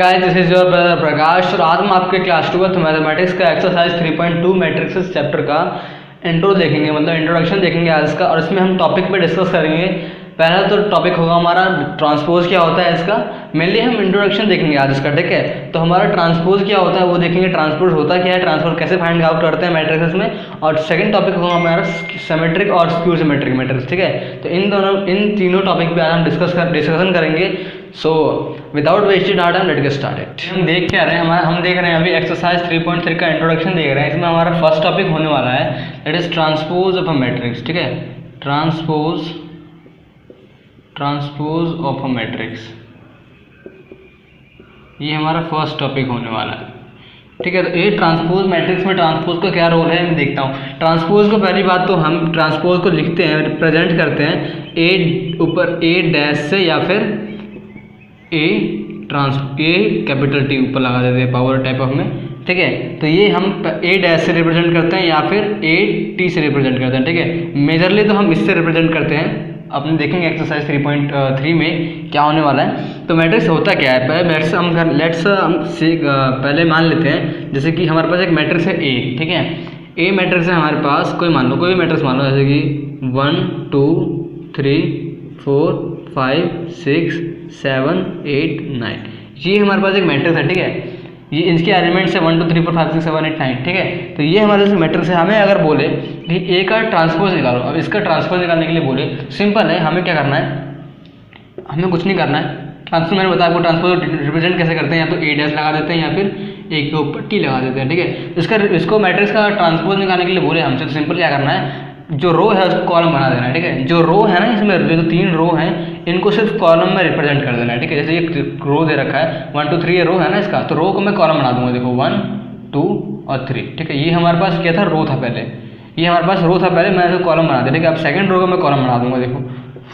Guys, this is your brother Prakash और आज हम आपके क्लास 12th मैथमेटिक्स का एक्सरसाइज 3.2 मैट्रिक्स चैप्टर का इंट्रो देखेंगे, मतलब इंट्रोडक्शन देखेंगे आज का। और इसमें हम टॉपिक पे डिस्कस करेंगे। पहला तो टॉपिक होगा हमारा ट्रांसपोज क्या होता है इसका। मेनली हम इंट्रोडक्शन देखेंगे आज इसका, ठीक है। तो हमारा ट्रांसपोज क्या होता है वो देखेंगे, ट्रांसपोज होता क्या है, ट्रांसपोज कैसे फाइंड आउट करते हैं मैट्रिक्स में। और सेकंड टॉपिक होगा हमारा सिमेट्रिक और स्क्यू सिमेट्रिक मैट्रिक्स, ठीक है। तो इन तीनों टॉपिक पे आज हम डिस्कशन करेंगे। So without wasted time let's get started. हम देख क्या रहे हैं, हम देख रहे हैं अभी एक्सरसाइज 3.3 का इंट्रोडक्शन देख रहे हैं। इसमें हमारा फर्स्ट टॉपिक होने वाला है that is transpose of a matrix, ठीक है। ट्रांसपोज ऑफ अ मैट्रिक्स, ये हमारा फर्स्ट टॉपिक होने वाला है, ठीक है। तो ये ट्रांसपोज मैट्रिक्स में ट्रांसपोज का क्या रोल है मैं देखता हूँ। ट्रांसपोज को पहली बात तो हम ट्रांसपोज को लिखते हैं, रिप्रेजेंट करते हैं ए ऊपर ए डैश से या फिर ए कैपिटल टी ऊपर लगा देते हैं पावर टाइप ऑफ में, ठीक है। तो ये हम ए डैश से रिप्रेजेंट करते हैं या फिर ए टी से रिप्रेजेंट करते हैं, ठीक है। मेजरली तो हम इससे रिप्रेजेंट करते हैं। अपने देखेंगे एक्सरसाइज 3.3 में क्या होने वाला है। तो मैट्रिक्स होता क्या है, पहले पहले मान लेते हैं जैसे कि हमारे पास एक मैट्रिक्स है ए, ठीक है। ए मैट्रिक्स है हमारे पास, कोई मान लो, कोई भी मैट्रिक्स मान लो, जैसे कि 1 2 3 4 5 6 7 8 9, ये हमारे पास एक मैट्रिक्स है, ठीक है। ये इसके एलिमेंट्स है 1 2 3 4 5 6 7 8 9, ठीक है। तो ये हमारे मैट्रिक्स है। हमें अगर बोले कि ए का ट्रांसपोज निकालो, अब इसका ट्रांसपोज निकालने के लिए बोले, सिंपल है, हमें क्या करना है, हमें कुछ नहीं करना है। ट्रांसपोज मैंने बताया आपको, ट्रांसपोज रिप्रेजेंट कैसे करते हैं, या तो ए डैश लगा देते हैं या फिर ए के ऊपर टी लगा देते हैं, ठीक है। इसको मैट्रिक्स का ट्रांसपोज निकालने के लिए बोले हमसे, तो सिंपल क्या करना है, जो रो है उसको कॉलम बना देना है, ठीक है। जो रो है ना, इसमें जो 3 रो हैं इनको सिर्फ कॉलम में रिप्रेजेंट कर देना है, ठीक है। जैसे ये रो दे रखा है 1 2 3, ये रो है ना इसका, तो रो को मैं कॉलम बना दूंगा, देखो 1 2 और 3, ठीक है। ये हमारे पास क्या था, रो था पहले, ये हमारे पास रो था पहले, मैंने इसको कॉलम बना दिया, ठीक है। अब सेकंड रो को मैं कॉलम बना दूंगा, देखो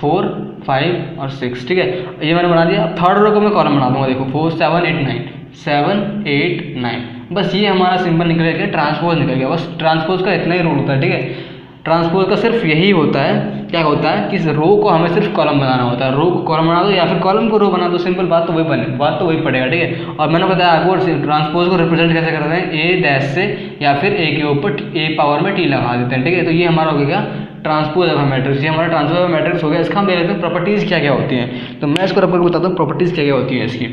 4 5 और 6, ठीक है। ये मैंने बना दिया। थर्ड रो को मैं कॉलम बना दूंगा, देखो 4 7 8 9 7 8 9। बस ये हमारा सिंपल निकल गया, ट्रांसपोज निकल गया। बस ट्रांसपोज का इतना ही रूल होता है, ठीक है। ट्रांसपोज का सिर्फ यही होता है, क्या होता है कि रो को हमें सिर्फ कॉलम बनाना होता है। रो को कॉलम बना दो या फिर कॉलम को रो बना दो, सिंपल बात तो वही पड़ेगा, ठीक है। और मैंने बताया आपको ट्रांसपोज को रिप्रेजेंट कैसे करते हैं, ए डैश से या फिर ए के ऊपर ए पावर में टी लगा देते हैं, ठीक है। तो ये हमारा हो गया ट्रांसपोज ऑफ मैट्रिक्स, ये हमारा ट्रांसपोज ऑफ मैट्रिक्स हो गया। इसका हम देख लेते हैं प्रॉपर्टीज़ क्या क्या होती हैं। तो मैं इसको आपको बताता हूँ प्रॉपर्टीज़ क्या क्या होती है इसकी।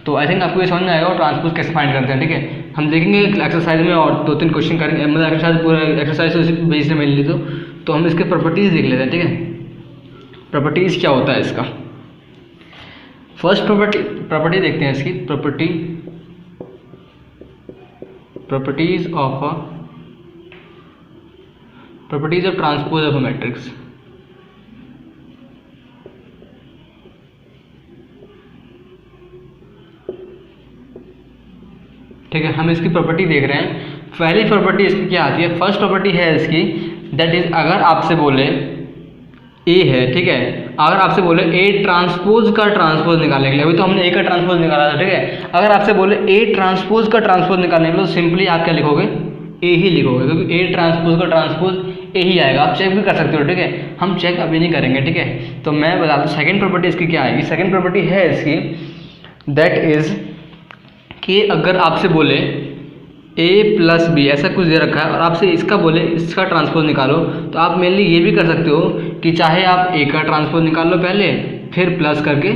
तो आई थिंक आपको ये समझ में आएगा और ट्रांसपोज कैसे फाइंड करते हैं, ठीक है। हम देखेंगे एक्सरसाइज में और 2-3 क्वेश्चन करेंगे, मतलब एक्सरसाइज पूरा एक्सरसाइज उसी बेस से मिल ली। तो हम इसके प्रॉपर्टीज़ देख लेते हैं, ठीक है। प्रॉपर्टीज़ क्या होता है इसका। फर्स्ट प्रॉपर्टी देखते हैं इसकी, properties of transpose of a matrix. ठीक है, हम इसकी प्रॉपर्टी देख रहे हैं। पहली प्रॉपर्टी इसकी क्या आती है, फर्स्ट प्रॉपर्टी है इसकी, दैट इज अगर आपसे बोले ए है, ठीक है। अगर आपसे बोले ए ट्रांसपोज का ट्रांसपोज निकालने के लिए, अभी तो हमने ए का ट्रांसपोज निकाला था, ठीक है। अगर आपसे बोले ए ट्रांसपोज का ट्रांसपोज निकालने के लिए, तो सिंपली आप क्या लिखोगे, ए ही लिखोगे, क्योंकि ए ट्रांसपोज का ट्रांसपोज ए ही आएगा। आप चेक भी कर सकते हो, ठीक है। हम चेक अभी नहीं करेंगे, ठीक है। तो मैं बता दूँ सेकेंड प्रॉपर्टी इसकी क्या आएगी। सेकेंड प्रॉपर्टी है इसकी, दैट इज कि अगर आपसे बोले a प्लस बी ऐसा कुछ दे रखा है और आपसे इसका बोले इसका ट्रांसपोज निकालो, तो आप मेनली ये भी कर सकते हो कि चाहे आप a का ट्रांसपोज निकाल लो पहले, फिर प्लस करके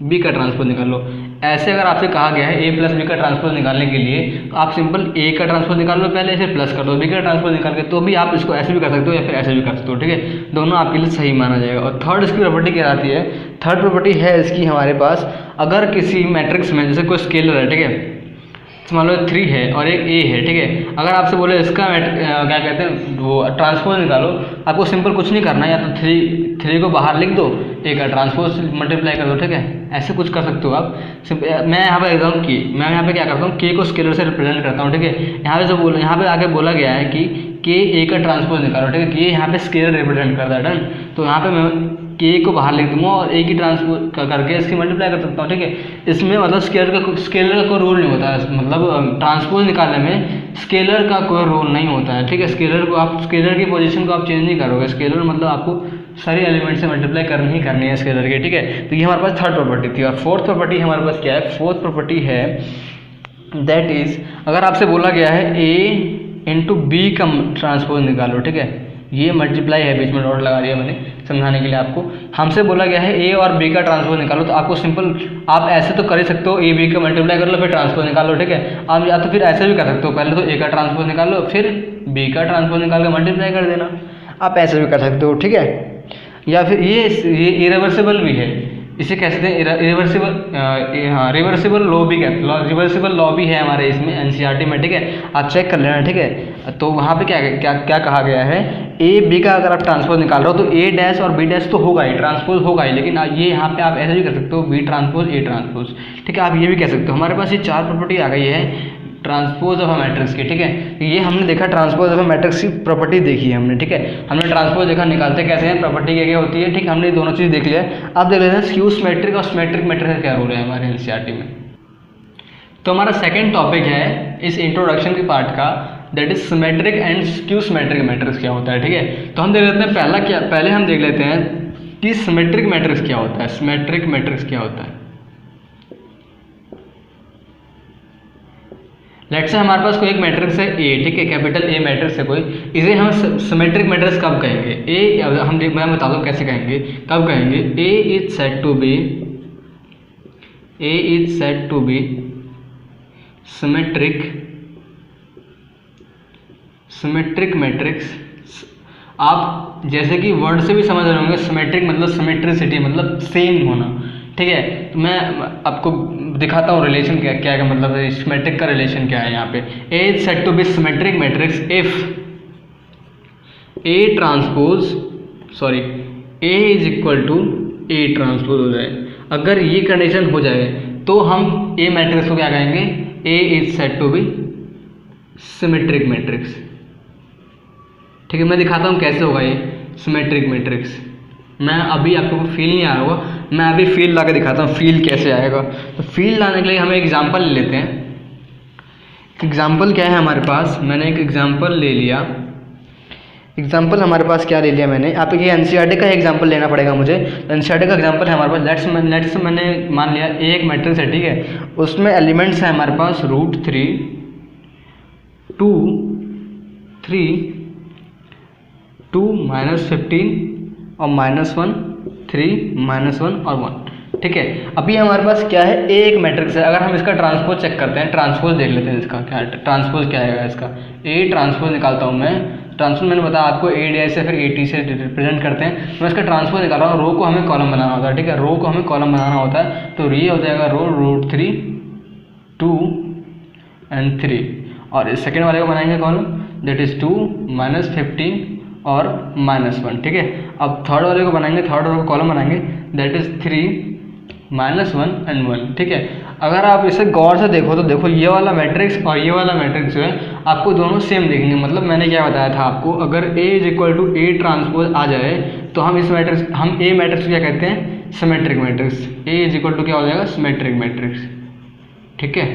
b का ट्रांसपोज निकाल लो। ऐसे अगर आपसे कहा गया है a प्लस बी का ट्रांसपोज निकालने के लिए, तो आप सिंपल a का ट्रांसपोज निकाल लो पहले, फिर प्लस कर दो b का ट्रांसपोज निकाल के। तो भी आप इसको ऐसे भी कर सकते हो या फिर ऐसे भी कर सकते हो, ठीक है। दोनों आपके लिए सही माना जाएगा। और थर्ड इसकी प्रॉपर्टी क्या आती है, थर्ड प्रॉपर्टी है इसकी हमारे पास, अगर किसी मैट्रिक्स में जैसे कोई स्केलर है, ठीक है, मान लो 3 है और एक a है, ठीक है। अगर आपसे बोले इसका क्या कहते हैं वो ट्रांसपोज निकालो, आपको सिंपल कुछ नहीं करना है, या तो 3 को बाहर लिख दो, a का ट्रांसपोज मल्टीप्लाई कर दो, ठीक है। ऐसे कुछ कर सकते हो आप। मैं यहाँ पे देखता हूँ कि मैं यहाँ पे क्या करता हूँ, k को स्केलर से रिप्रेजेंट करता हूँ, ठीक है। यहाँ पे आगे बोला गया है कि k a का ट्रांसपोज निकालो, ठीक है। ये यहाँ पे स्केलर रिप्रेजेंट करता है, डन। तो यहाँ पे मैं के को बाहर लिख दूंगा और ए की ट्रांसपोज करके इसकी मल्टीप्लाई कर सकता हूँ, ठीक है। इसमें मतलब स्केलर का कोई रोल नहीं होता है, मतलब ट्रांसपोज निकालने में स्केलर का कोई रोल नहीं होता है, ठीक है। स्केलर की पोजीशन को आप चेंज नहीं करोगे, स्केलर मतलब आपको सारे एलिमेंट से मल्टीप्लाई करनी ही करनी है स्केलर के, ठीक है। तो ये हमारे पास थर्ड प्रॉपर्टी थी। और फोर्थ प्रॉपर्टी हमारे पास क्या है? फोर्थ प्रॉपर्टी है दैट इज, अगर आपसे बोला गया है ए इंटू बी का ट्रांसपोज निकालो, ठीक है। ये मल्टीप्लाई है, बीच में डॉट लगा दिया मैंने समझाने के लिए आपको। हमसे बोला गया है ए और बी का ट्रांसपोज निकालो, तो आपको सिंपल आप ऐसे तो कर ही सकते हो, ए बी का मल्टीप्लाई कर लो फिर ट्रांसपोज निकालो, ठीक है। आप या तो फिर ऐसे भी कर सकते हो, पहले तो ए का ट्रांसपोज निकाल लो फिर बी का ट्रांसपोज निकाल के मल्टीप्लाई कर देना, आप ऐसे भी कर सकते हो, ठीक है। या फिर ये इरिवर्सिबल भी है, इसे कह सकते हैं रिवर्सिबल लॉ भी कहते, रिवर्सिबल लॉ भी है हमारे इसमें एनसीईआरटी में, ठीक है। आप चेक कर लेना, ठीक है। तो वहाँ पे क्या कहा गया है, ए बी का अगर आप ट्रांसपोज निकाल रहे हो तो ए डैश और बी डैश तो होगा ही, ट्रांसपोज होगा ही, लेकिन ये यहाँ पे आप ऐसे भी कर सकते हो, बी ट्रांसपोज ए ट्रांसपोज, ठीक है। आप ये भी कह सकते हो। हमारे पास ये चार प्रॉपर्टी आ गई है ट्रांसपोज ऑफ अ मैट्रिक्स की, ठीक है। ये हमने देखा ट्रांसपोज ऑफ अ मैट्रिक्स की प्रॉपर्टी देखी है हमने, ठीक है। हमने ट्रांसपोज देखा निकालते कैसे हैं, प्रॉपर्टी क्या क्या होती है, ठीक है। हमने दोनों चीज़ देख लिया है। अब देख लेते हैं स्क्यू सिमेट्रिक और सिमेट्रिक मैट्रिक्स का क्या रोल है हमारे एनसीईआरटी में। तो हमारा सेकंड टॉपिक है इस इंट्रोडक्शन के पार्ट का, that is symmetric and skew symmetric matrix क्या होता है, ठीक है। तो हम देख लेते हैं पहले हम देख लेते हैं कि सिमेट्रिक मैट्रिक्स क्या होता है, सिमेट्रिक मैट्रिक्स क्या होता है। लेट्स से हमारे पास कोई एक मैट्रिक्स है ए, ठीक है, कैपिटल ए मैट्रिक्स है कोई, इसे हम सिमेट्रिक मैट्रिक्स कब कहेंगे? मैं बता दूं कैसे कहेंगे, कब कहेंगे? A is said to be symmetric matrix. आप जैसे कि वर्ड से भी समझ रहे होंगे, सिमेट्रिक मतलब सिमेट्रिसिटी मतलब सेम होना, ठीक है। तो मैं आपको दिखाता हूँ रिलेशन क्या है, मतलब सिमेट्रिक का रिलेशन क्या है यहाँ पे। A is said to be symmetric matrix if A is equal to A transpose हो जाए। अगर ये कंडीशन हो जाए तो हम ए मैट्रिक्स को क्या कहेंगे? A is said to be symmetric matrix, ठीक है। मैं दिखाता हूँ कैसे होगा ये सिमेट्रिक मैट्रिक्स। मैं अभी आपको फील नहीं आ रहा होगा, मैं अभी फील ला के दिखाता हूँ फील कैसे आएगा। तो फील लाने के लिए हमें एग्जाम्पल ले लेते हैं। एग्जाम्पल क्या है हमारे पास? मैंने एक एग्जाम्पल ले लिया। एग्जाम्पल हमारे पास क्या ले लिया मैंने? आप ये एनसीईआरटी का एग्जाम्पल लेना पड़ेगा मुझे। एनसीईआरटी का एग्जाम्पल है हमारे पास, लेट्स मैंने मान लिया एक मैट्रिक्स है, ठीक है। उसमें एलिमेंट्स है हमारे पास √3 2 3 2 -15 और -1 3 -1 और 1, ठीक है। अभी हमारे पास क्या है? एक मैट्रिक्स है। अगर हम इसका ट्रांसपोज चेक करते हैं, ट्रांसपोज देख लेते हैं इसका क्या ट्रांसपोज क्या आएगा इसका। ए ट्रांसपोज निकालता हूँ मैं। ट्रांसपोज मैंने बताया आपको ए डैश से फिर ए टी से रिप्रेजेंट करते हैं। मैं इसका ट्रांसपोज निकाल रहा हूँ, रो को हमें कॉलम बनाना होता है, ठीक है। रो को हमें कॉलम बनाना होता है, तो ये हो जाएगा रो √3 2 and 3, और इस सेकेंड वाले को बनाएंगे कॉलम, दैट इज 2 -15 और -1, ठीक है। अब थर्ड वाले को बनाएंगे, थर्ड वाले को कॉलम बनाएंगे, दैट इज 3 -1 and 1, ठीक है। अगर आप इसे गौर से देखो तो देखो ये वाला मैट्रिक्स और ये वाला मैट्रिक्स जो है आपको दोनों सेम दिखेंगे। मतलब मैंने क्या बताया था आपको, अगर A is equal to A transpose आ जाए तो हम इस मैट्रिक्स हम ए मैट्रिक्स को क्या कहते हैं? Symmetric matrix. A is equal to क्या हो जाएगा? सिमेट्रिक मैट्रिक्स, ठीक है।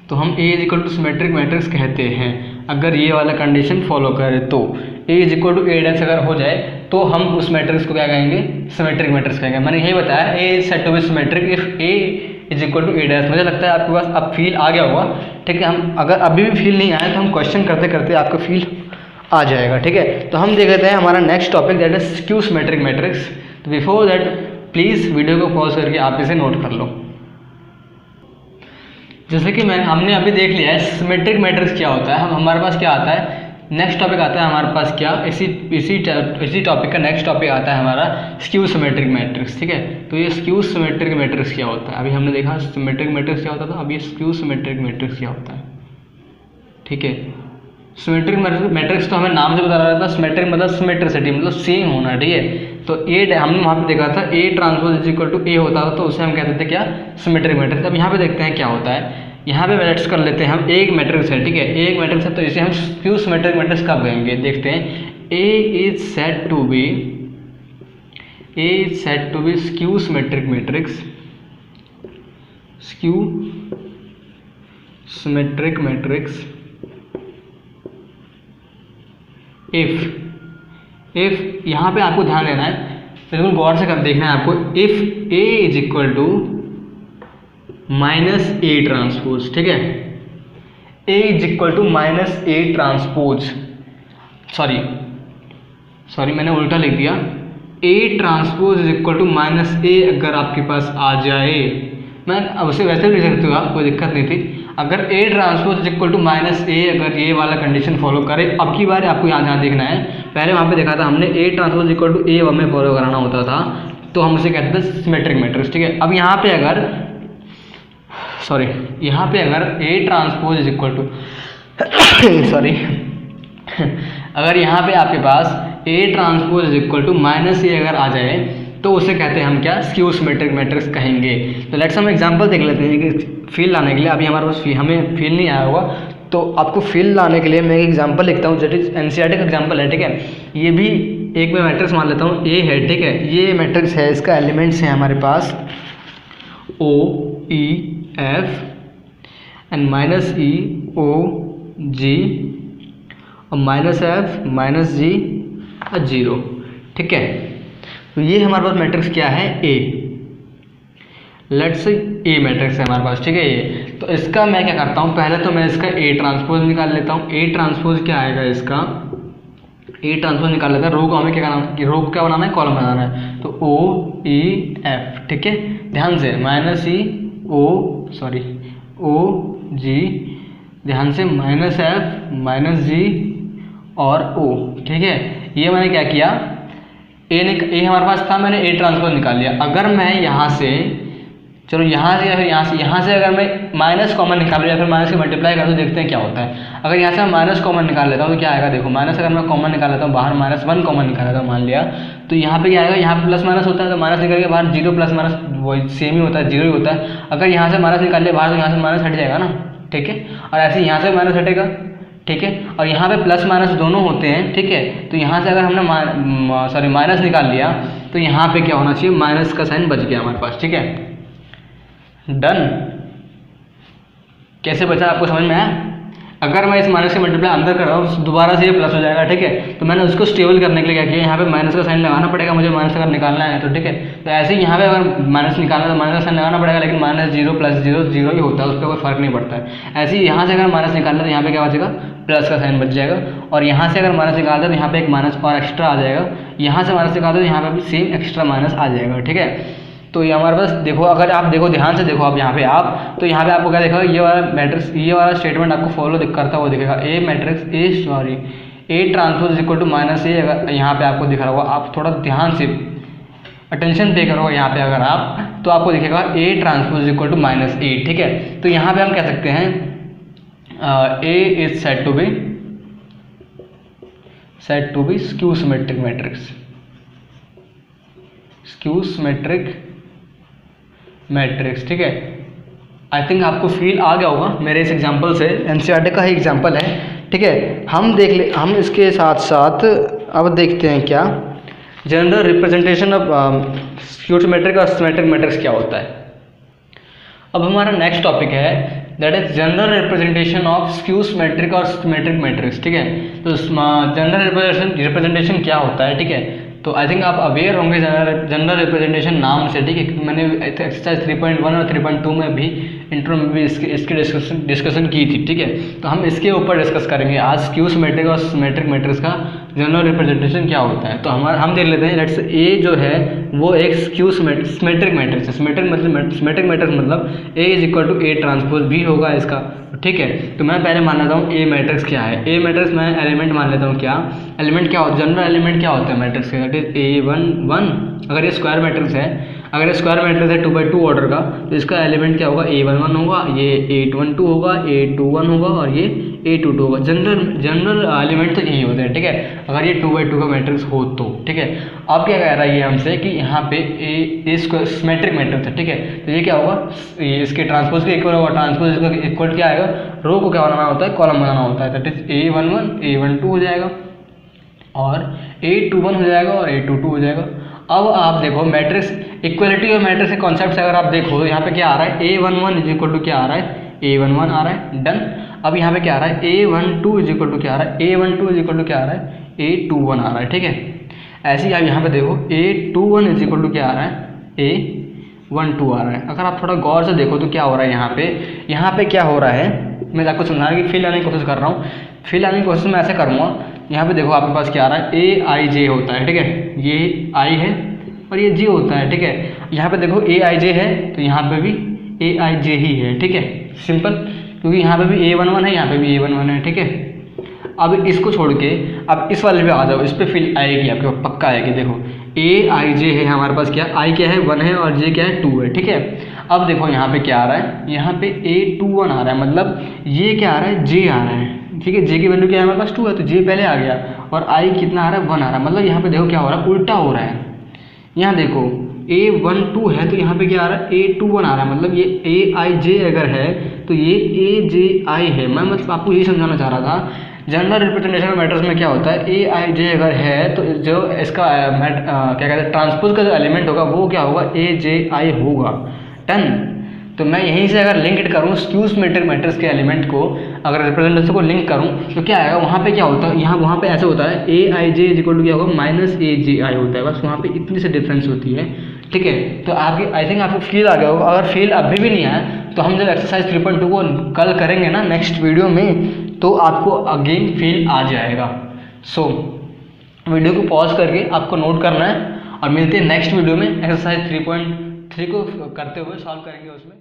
तो हम A is equal to symmetric matrix कहते हैं अगर ये वाला कंडीशन फॉलो करे तो। A is equal to A dash अगर हो जाए तो हम उस मैट्रिक्स को क्या कहेंगे? सिमेट्रिक मैट्रिक्स कहेंगे। मैंने यही बताया A is said to be symmetric if A is equal to A dash. मुझे लगता है आपके पास अब फील आ गया होगा, ठीक है। हम अगर अभी भी फील नहीं आया तो हम क्वेश्चन करते करते आपको फील आ जाएगा, ठीक है। तो हम देख लेते हैं हमारा next topic that is skew symmetric matrix. तो बिफोर दैट प्लीज़ वीडियो को पॉज करके आप इसे नोट कर लो। जैसे कि हमने अभी देख लिया है सिमेट्रिक मैट्रिक्स क्या होता है। हमारे पास क्या आता है? नेक्स्ट टॉपिक आता है हमारे पास क्या, इसी टॉपिक का नेक्स्ट टॉपिक आता है हमारा स्क्यू सिमेट्रिक मैट्रिक्स, ठीक है। तो ये स्क्यू सिमेट्रिक मैट्रिक्स क्या होता है? अभी हमने देखा सिमेट्रिक मैट्रिक्स क्या होता था, अब ये स्क्यू सिमेट्रिक मैट्रिक्स क्या होता है, ठीक है। सिमेट्रिक मैट्रिक्स तो हमें नाम से बता रहा था, सिमेट्रिक मतलब सिमेट्रिसिटी मतलब सेम होना, ठीक है। तो ए हमने वहाँ पे देखा था A transpose is equal to A होता था, तो उसे हम कहते थे क्या? Symmetric matrix. अब यहाँ पे देखते हैं क्या होता है। यहाँ पे लेट्स कर लेते हैं हम एक मैट्रिक्स है, ठीक है। एक मैट्रिक्स है तो इसे हम स्क्यू सिमेट्रिक मैट्रिक्स कब कहेंगे? देखते हैं। A is said to be A is said to be skew symmetric matrix, skew symmetric matrix if यहाँ पे आपको ध्यान देना है, बिल्कुल गौर से कर देखना है आपको, if A is equal to minus A transpose, ठीक है, A is equal to minus A transpose, sorry मैंने उल्टा लिख दिया, A transpose is equal to minus A अगर आपके पास आ जाए, मैं अब उसे वैसे भी लिख सकती हूँ, आप कोई दिक्कत नहीं थी, अगर A transpose is equal to minus A अगर ये वाला कंडीशन फॉलो करे। अब की बार आपको यहाँ ध्यान देखना है, पहले वहाँ पे देखा था हमने A ट्रांसपोज इक्वल टू ए हमें फॉलो कराना होता था, तो हम उसे कहते थे सिमेट्रिक मैट्रिक्स, ठीक है। अब यहाँ पे अगर A transpose is equal to अगर यहाँ पे आपके पास A transpose is equal to minus A अगर आ जाए तो उसे कहते हैं हम क्या, स्क्यू सिमेट्रिक मैट्रिक्स कहेंगे। तो लेट्स हम एग्जांपल देख लेते हैं कि फील लाने के लिए, अभी हमारे पास हमें फील नहीं आया होगा, तो आपको फील लाने के लिए मैं एक एग्जांपल लिखता हूँ, जेट इज एनसीईआरटी का एग्जांपल है, ठीक है। ये भी एक मैं मैट्रिक्स मान लेता हूँ, ए है, ठीक है, ये मैट्रिक्स है, इसका एलिमेंट्स हैं हमारे पास O E F and minus E O G और माइनस F माइनस G और 0, ठीक है। तो ये हमारे पास मैट्रिक्स क्या है, A, let's say A matrix है हमारे पास, ठीक है। ये तो इसका मैं क्या करता हूँ, पहले तो मैं इसका A ट्रांसपोज निकाल लेता हूँ। A ट्रांसपोज क्या आएगा इसका, A ट्रांसपोज निकाल लेता है, रो को हमें क्या करना है, रो को क्या बनाना है, कॉलम बनाना है, तो O E F, ठीक है। ध्यान से माइनस O G, ध्यान से माइनस F माइनस G और O, ठीक है। ये मैंने क्या किया, ए हमारे पास था, मैंने A ट्रांसपोज निकाल लिया। अगर मैं यहाँ से, चलो यहाँ से या फिर यहाँ से अगर मैं माइनस कॉमन निकाल लिया, फिर माइनस से मल्टीप्लाई कर, तो देखते हैं क्या होता है। अगर यहाँ से मैं माइनस कॉमन निकाल लेता हूँ तो क्या आएगा, देखो माइनस अगर मैं कॉमन निकाल लेता हूँ, बाहर माइनस 1 कॉमन निकाल लेता हूँ मान लिया, तो यहाँ पे क्या आएगा, यहाँ पे प्लस माइनस होता है, तो माइनस निकल के बाहर 0 प्लस माइनस वही सेम ही होता है, 0 ही होता है। अगर यहाँ से माइनस निकाल लिया बाहर, तो यहाँ से माइनस हट जाएगा ना, ठीक है, और ऐसे यहाँ से माइनस हटेगा, ठीक है, और यहाँ पे प्लस माइनस दोनों होते हैं, ठीक है। तो यहाँ से अगर हमने माइनस निकाल लिया, तो यहाँ पे क्या होना चाहिए, माइनस का साइन बच गया हमारे पास, ठीक है, डन। कैसे बचा आपको समझ में आया। अगर मैं इस माइनस से मल्टीप्लाई अंदर कर रहा हूँ, दोबारा से ये प्लस हो जाएगा, ठीक है। तो मैंने उसको स्टेबल करने के लिए क्या किया, यहाँ पे माइनस का साइन लगाना पड़ेगा मुझे, माइनस अगर निकालना है तो, ठीक है। तो ऐसे ही यहाँ पे अगर माइनस निकालना है तो माइनस का साइन लगाना पड़ेगा, लेकिन माइनस 0 प्लस 0 0 ही होता है, उस पर कोई फर्क नहीं पड़ता है। ऐसे ही यहाँ से अगर माइनस निकालना है तो यहाँ पे क्या बचेगा, प्लस का साइन बच जाएगा, और यहाँ से अगर माइनस निकालते हैं तो यहाँ पे एक माइनस और एक्स्ट्रा आ जाएगा, यहाँ से माइनस निकालते हैं तो यहाँ पे भी सेम एक्स्ट्रा माइनस आ जाएगा, ठीक है। तो ये हमारे पास देखो, अगर आप देखो ध्यान से देखो, आप यहाँ पे तो यहाँ पे आपको क्या देखा, ये वाला मैट्रिक्स, ये वाला स्टेटमेंट आपको फॉलो करता हुआ दिखेगा, A transpose equal to minus A, अगर यहाँ पे आपको दिख रहा होगा, आप थोड़ा ध्यान से अटेंशन पे करोगे यहाँ पे अगर आप, तो आपको दिखेगा A transpose equal to minus A, ठीक है। तो यहाँ पे हम कह सकते हैं A is said to be skew symmetric matrix, skew symmetric matrix, ठीक है। आई थिंक आपको फील आ गया होगा मेरे इस एग्जांपल से, एनसीईआरटी का ही एग्जांपल है, ठीक है। हम इसके साथ साथ अब देखते हैं क्या, general representation of skew symmetric और सिमेट्रिक मैट्रिक्स क्या होता है। अब हमारा नेक्स्ट टॉपिक है, that is general representation of skew symmetric और सिमेट्रिक मैट्रिक्स, ठीक है। तो जनरल रिप्रेजेंटेशन क्या होता है, ठीक है। तो आई थिंक आप अवेयर होंगे जनरल रिप्रेजेंटेशन नाम से, ठीक है। मैंने एक्सरसाइज 3.1 और 3.2 में भी इंट्रो में भी इसकी डिस्कशन की थी, ठीक है। तो हम इसके ऊपर डिस्कस करेंगे आज, स्क्यू सिमेट्रिक और सिमेट्रिक मैट्रिक्स का जनरल रिप्रेजेंटेशन क्या होता है। तो हम देख लेते हैं, लेट्स ए जो है वो एक स्क्यू सिमेट्रिक मैट्रिक्स है। सिमेट्रिक मैट्रिक्स मतलब A is equal to A transpose भी होगा इसका, ठीक है। तो मैं पहले मान लेता हूँ A मैट्रिक्स क्या है। A मैट्रिक्स मैं एलिमेंट मान लेता हूँ, क्या एलिमेंट क्या होता है, जनरल एलिमेंट क्या होता है मैट्रिक्स के, दैट इज A11। अगर ये स्क्वायर मैट्रिक्स है, अगर ये स्क्वायर मैट्रिक्स है 2x2 ऑर्डर का, तो इसका एलिमेंट क्या होगा, A11 होगा, ये A12 होगा, A21 होगा और ये A22 होगा। जनरल एलिमेंट तो यही होते हैं, ठीक है, अगर ये 2x2 का मैट्रिक्स हो तो, ठीक है। अब क्या कह रहा है ये हमसे कि यहाँ पे A सिमेट्रिक मैट्रिक्स है, ठीक है। तो ये क्या होगा, ये इसके ट्रांसपोज के इक्वल होगा, ट्रांसपोज इसका इक्वल क्या आएगा, रो को क्या बनाना होता है, कॉलम बनाना होता है, दैट इज A11 A12 हो जाएगा और A21 हो जाएगा और A22 हो जाएगा। अब आप देखो मैट्रिक्स इक्वलिटी और मैट्रिक्स के कॉन्सेप्ट से अगर आप देखो, यहाँ पे क्या आ रहा है, A11 इज इक्वल टू क्या आ रहा है, A11 आ रहा है, डन। अब यहाँ पे क्या आ रहा है, A12 इज इक्वल टू क्या आ रहा है, A12 इज इक्वल टू क्या आ रहा है, A21 आ रहा है, ठीक है। ऐसे ही आप यहाँ पे देखो A21 इज इक्वल टू क्या आ रहा है, A12 आ रहा है। अगर आप थोड़ा गौर से देखो तो क्या हो रहा है यहाँ पे क्या हो रहा है, मैं आपको समझाने की फील आने की कोशिश कर रहा हूँ। फील आने की कोशिश मैं ऐसे करूँगा, यहाँ पे देखो आपके पास क्या आ रहा है, AIJ होता है, ठीक है, ये I है और ये J होता है, ठीक है। यहाँ पे देखो AIJ है तो यहाँ पे भी AIJ ही है, ठीक है, सिंपल, क्योंकि यहाँ पे भी A11 है, यहाँ पे भी A11 है, ठीक है। अब इसको छोड़ के अब इस वाले पे आ जाओ, इस पे फील आएगी आपके पक्का आएगी। देखो AIJ है हमारे पास, क्या I क्या है 1 है और J क्या है 2 है, ठीक है। अब देखो यहाँ पे क्या आ रहा है, यहाँ पे A21 आ रहा है, मतलब ये क्या आ रहा है, J आ रहा है, ठीक है। J की वैल्यू क्या है हमारे पास 2 है तो J पहले आ गया, और I कितना आ रहा है 1 आ रहा है, मतलब यहाँ पे देखो क्या हो रहा है, उल्टा हो रहा है। यहाँ देखो A12 है तो यहाँ पे क्या आ रहा है, A21 आ रहा है, मतलब ये AIJ अगर है तो ये AJI है। मैं मतलब आपको यही समझाना चाह रहा था, जनरल रिप्रेजेंटेशन मैटर्स में क्या होता है, AIJ अगर है तो जो इसका क्या कहते हैं ट्रांसपोज का जो एलिमेंट होगा वो क्या होगा, AJI होगा, डन। तो मैं यहीं से अगर लिंक करूँ स्क्यू सिमेट्रिक मैट्रिक्स के एलिमेंट को, अगर रिप्रेजेंटेशन को लिंक करूँ तो क्या आएगा, वहाँ पे क्या होता है, वहाँ पे ऐसे होता है AIJ इज इक्वल टू क्या होगा, माइनस AJI होता है, बस वहाँ पे इतनी सी डिफरेंस होती है, ठीक है। तो आपकी आई थिंक आपको फील आ गया होगा। अगर फील अभी भी नहीं आया तो हम जब एक्सरसाइज 3.2 को कल करेंगे ना नेक्स्ट वीडियो में, तो आपको अगेन फील आ जाएगा। सो वीडियो को पॉज करके आपको नोट करना है और मिलते हैं नेक्स्ट वीडियो में एक्सरसाइज 3.3 को करते हुए सॉल्व करेंगे उसमें।